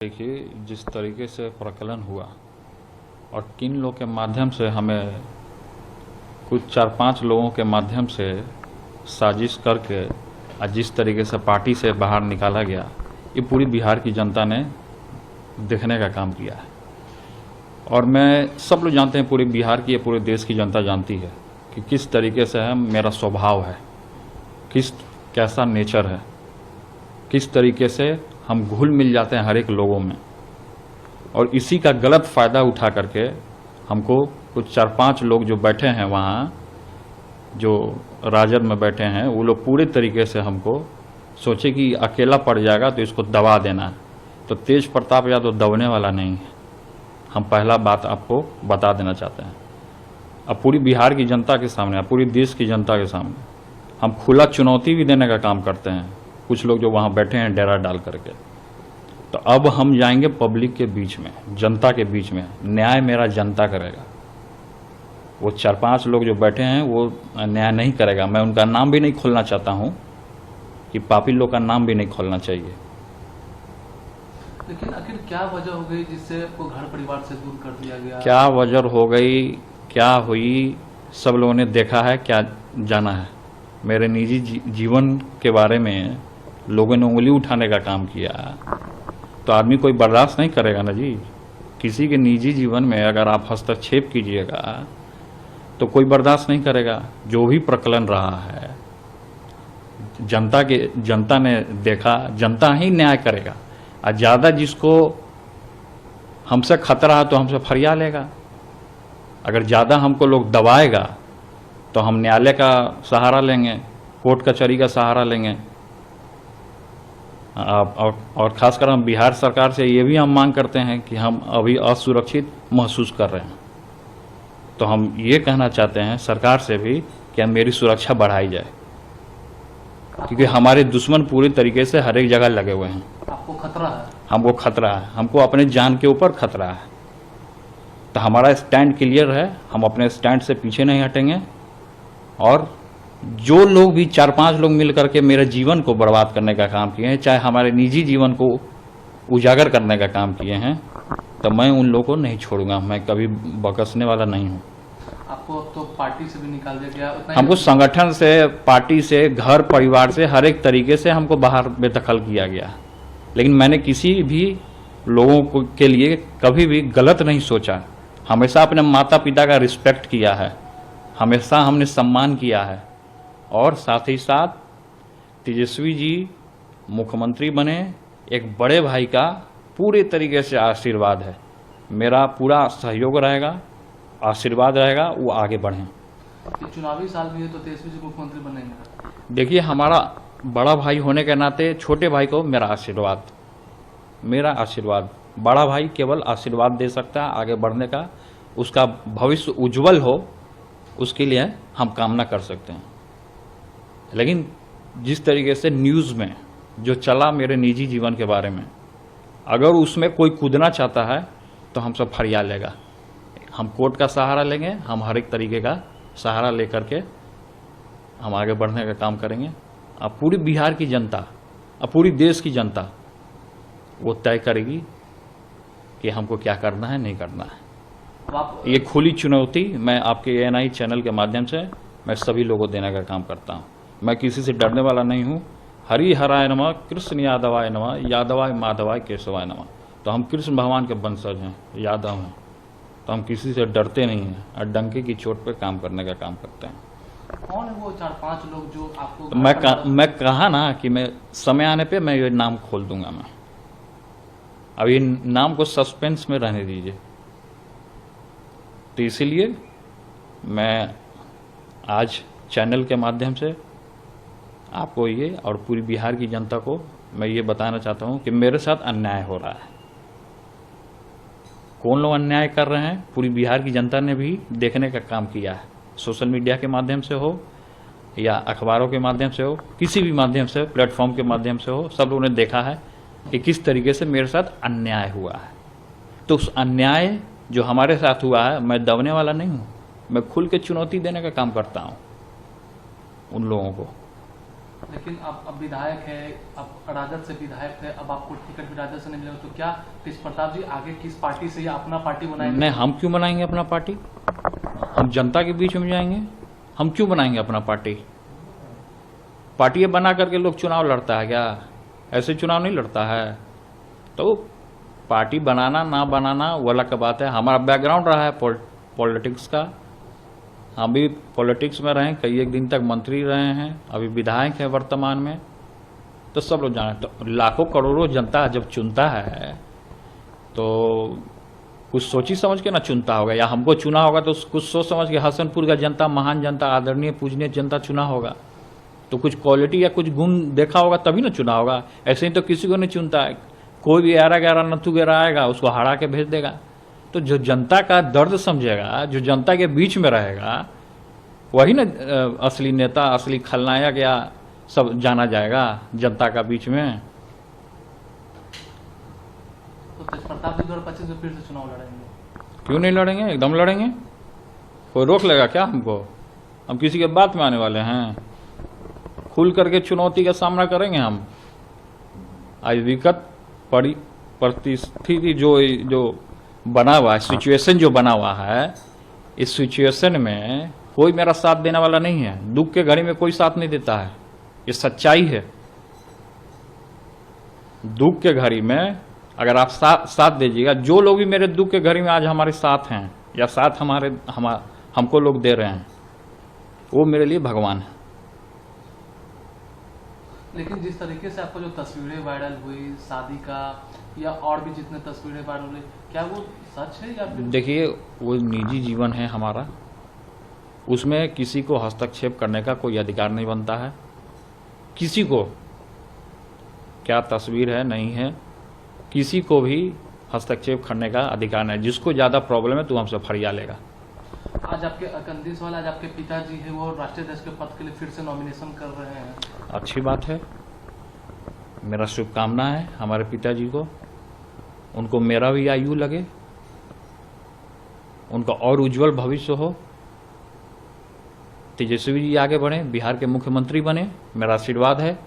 देखिए, जिस तरीके से प्रकलन हुआ और किन लोग के माध्यम से हमें कुछ 4-5 लोगों के माध्यम से साजिश करके और जिस तरीके से पार्टी से बाहर निकाला गया, ये पूरी बिहार की जनता ने देखने का काम किया है। और मैं सब लोग जानते हैं, पूरे बिहार की, पूरे देश की जनता जानती है कि किस तरीके से है मेरा स्वभाव है, कैसा नेचर है, किस तरीके से हम घुल मिल जाते हैं हर एक लोगों में। और इसी का गलत फ़ायदा उठा करके हमको कुछ 4-5 लोग जो बैठे हैं वहाँ, जो राजद में बैठे हैं, वो लोग पूरे तरीके से हमको सोचे कि अकेला पड़ जाएगा तो इसको दबा देना है। तो तेज प्रताप यादव दबने वाला नहीं है। हम पहला बात आपको बता देना चाहते हैं। अब पूरी बिहार की जनता के सामने, पूरी देश की जनता के सामने हम खुला चुनौती भी देने का काम करते हैं। कुछ लोग जो वहाँ बैठे हैं डेरा डाल करके, तो अब हम जाएंगे पब्लिक के बीच में, जनता के बीच में। न्याय मेरा जनता करेगा। वो 4-5 लोग जो बैठे हैं वो न्याय नहीं करेगा। मैं उनका नाम भी नहीं खोलना चाहता हूँ कि पापी लोग का नाम भी नहीं खोलना चाहिए। लेकिन आखिर क्या वजह हो गई जिससे आपको घर परिवार से दूर कर दिया गया? क्या वजह हो गई, क्या हुई, सब लोगों ने देखा है, क्या जाना है। मेरे निजी जीवन के बारे में लोगों ने उंगली उठाने का काम किया, तो आदमी कोई बर्दाश्त नहीं करेगा ना जी। किसी के निजी जीवन में अगर आप हस्तक्षेप कीजिएगा तो कोई बर्दाश्त नहीं करेगा। जो भी प्रकलन रहा है, जनता ने देखा, जनता ही न्याय करेगा। और ज़्यादा जिसको हमसे खतरा है तो हमसे फरिया लेगा। अगर ज़्यादा हमको लोग दबाएगा तो हम न्यायालय का सहारा लेंगे, कोर्ट कचहरी का सहारा लेंगे। और ख़ासकर हम बिहार सरकार से ये भी हम मांग करते हैं कि हम अभी असुरक्षित महसूस कर रहे हैं, तो हम ये कहना चाहते हैं सरकार से भी कि मेरी सुरक्षा बढ़ाई जाए, क्योंकि हमारे दुश्मन पूरी तरीके से हर एक जगह लगे हुए हैं। आपको खतरा है? हमको खतरा है, हमको अपने जान के ऊपर खतरा है। तो हमारा स्टैंड क्लियर है, हम अपने स्टैंड से पीछे नहीं हटेंगे। और जो लोग भी 4-5 लोग मिल करके मेरे जीवन को बर्बाद करने का काम किए हैं, चाहे हमारे निजी जीवन को उजागर करने का काम किए हैं, तो मैं उन लोगों को नहीं छोड़ूंगा। मैं कभी बकसने वाला नहीं हूँ। आपको अब तो पार्टी से भी निकाल दिया गया? हमको संगठन से, पार्टी से, घर परिवार से, हर एक तरीके से हमको बाहर बेदखल किया गया। लेकिन मैंने किसी भी लोगों के लिए कभी भी गलत नहीं सोचा। हमेशा अपने माता पिता का रिस्पेक्ट किया है, हमेशा हमने सम्मान किया है। और साथ ही साथ तेजस्वी जी मुख्यमंत्री बने, एक बड़े भाई का पूरे तरीके से आशीर्वाद है। मेरा पूरा सहयोग रहेगा, आशीर्वाद रहेगा, वो आगे बढ़ें। चुनावी साल भी है तो तेजस्वी जी मुख्यमंत्री बनेंगे? देखिए, हमारा बड़ा भाई होने के नाते छोटे भाई को मेरा आशीर्वाद। बड़ा भाई केवल आशीर्वाद दे सकता है आगे बढ़ने का, उसका भविष्य उज्जवल हो, उसके लिए हम कामना कर सकते हैं। लेकिन जिस तरीके से न्यूज़ में जो चला मेरे निजी जीवन के बारे में, अगर उसमें कोई कूदना चाहता है तो हम सब फरिया लेगा। हम कोर्ट का सहारा लेंगे, हम हर एक तरीके का सहारा लेकर के हम आगे बढ़ने का काम करेंगे। अब पूरी बिहार की जनता, अब पूरी देश की जनता वो तय करेगी कि हमको क्या करना है, नहीं करना है। ये खुली चुनौती मैं आपके ANI चैनल के माध्यम से मैं सभी लोगों को देने का काम करता हूँ। मैं किसी से डरने वाला नहीं हूँ। हरि हराय नमः, कृष्ण यादवाय नमः, यादवाय माधवाय केशवाय नमः। तो हम कृष्ण भगवान के वंशज हैं, यादव हैं, तो हम किसी से डरते नहीं हैं और डंके की चोट पे काम करने का काम करते हैं। कौन है वो 4-5 लोग जो आपको? मैं कहा ना कि मैं समय आने पे मैं ये नाम खोल दूंगा। मैं अभी नाम को सस्पेंस में रहने दीजिए। तो इसीलिए मैं आज चैनल के माध्यम से आपको ये और पूरी बिहार की जनता को मैं ये बताना चाहता हूँ कि मेरे साथ अन्याय हो रहा है। कौन लोग अन्याय कर रहे हैं, पूरी बिहार की जनता ने भी देखने का काम किया है। सोशल मीडिया के माध्यम से हो या अखबारों के माध्यम से हो, किसी भी माध्यम से, प्लेटफॉर्म के माध्यम से हो, सब लोगों ने देखा है कि किस तरीके से मेरे साथ अन्याय हुआ है। तो उस अन्याय जो हमारे साथ हुआ है, मैं दबने वाला नहीं हूँ। मैं खुल के चुनौती देने का काम करता हूँ उन लोगों को। लेकिन अब विधायक है, अब राजद से विधायक है, अब आपको टिकट भी राजद से नहीं मिलेगा, तो क्या तेज प्रताप जी आगे किस पार्टी से या अपना पार्टी बनाएंगे? नहीं, हम क्यों बनाएंगे अपना पार्टी? हम जनता के बीच में जाएंगे। हम क्यों बनाएंगे अपना पार्टी? पार्टी बना करके लोग चुनाव लड़ता है क्या? ऐसे चुनाव नहीं लड़ता है। तो पार्टी बनाना ना बनाना वो अलग का बात है। हमारा बैकग्राउंड रहा है पॉलिटिक्स का। हम भी पॉलिटिक्स में रहे, कई एक दिन तक मंत्री रहे हैं, अभी विधायक हैं वर्तमान में। तो सब लोग जाने, तो लाखों करोड़ों जनता जब चुनता है तो कुछ सोची समझ के ना चुनता होगा, या हमको चुना होगा तो कुछ सोच समझ के। हसनपुर का जनता महान जनता, आदरणीय पूजनीय जनता चुना होगा, तो कुछ क्वालिटी या कुछ गुण देखा होगा तभी ना चुना होगा। ऐसे ही तो किसी को नहीं चुनता है। कोई भी ऐरा गैरा नथु गैरा आएगा, उसको हरा के भेज देगा। तो जो जनता का दर्द समझेगा, जो जनता के बीच में रहेगा, वही ना असली नेता, असली खलनायक या सब जाना जाएगा जनता का बीच में। तो तेज प्रताप जी 2025 में फिर से चुनाव लड़ेंगे? क्यों नहीं लड़ेंगे? एकदम लड़ेंगे। कोई रोक लेगा क्या हमको? हम किसी के बात में आने वाले हैं? खुल करके चुनौती का सामना करेंगे हम। आज विकट परिस्थिति जो बना हुआ है, सिचुएशन जो बना हुआ है, इस सिचुएशन में कोई मेरा साथ देने वाला नहीं है। दुख के घड़ी में कोई साथ नहीं देता है, ये सच्चाई है। दुख के घड़ी में अगर आप साथ दीजिएगा, जो लोग भी मेरे दुख के घड़ी में आज हमारे साथ हैं या साथ हमको लोग दे रहे हैं, वो मेरे लिए भगवान है। लेकिन जिस तरीके से आपको जो तस्वीरें वायरल हुई शादी का, या और भी जितने तस्वीरें वायरल हुई, क्या वो सच है या फिर? देखिए, वो निजी जीवन है हमारा, उसमें किसी को हस्तक्षेप करने का कोई अधिकार नहीं बनता है। किसी को क्या तस्वीर है नहीं है, किसी को भी हस्तक्षेप करने का अधिकार नहीं। जिसको ज़्यादा प्रॉब्लम है तो हमसे फरिया लेगा। आज आपके कंदीसवाल, आज आपके पिताजी है वो राष्ट्रीय अध्यक्ष के पद के लिए फिर से नॉमिनेशन कर रहे हैं। अच्छी बात है, मेरा शुभकामना है हमारे पिताजी को। उनको मेरा भी आयु लगे, उनका और उज्जवल भविष्य हो, तेजस्वी जी आगे बढ़े, बिहार के मुख्यमंत्री बने, मेरा आशीर्वाद है।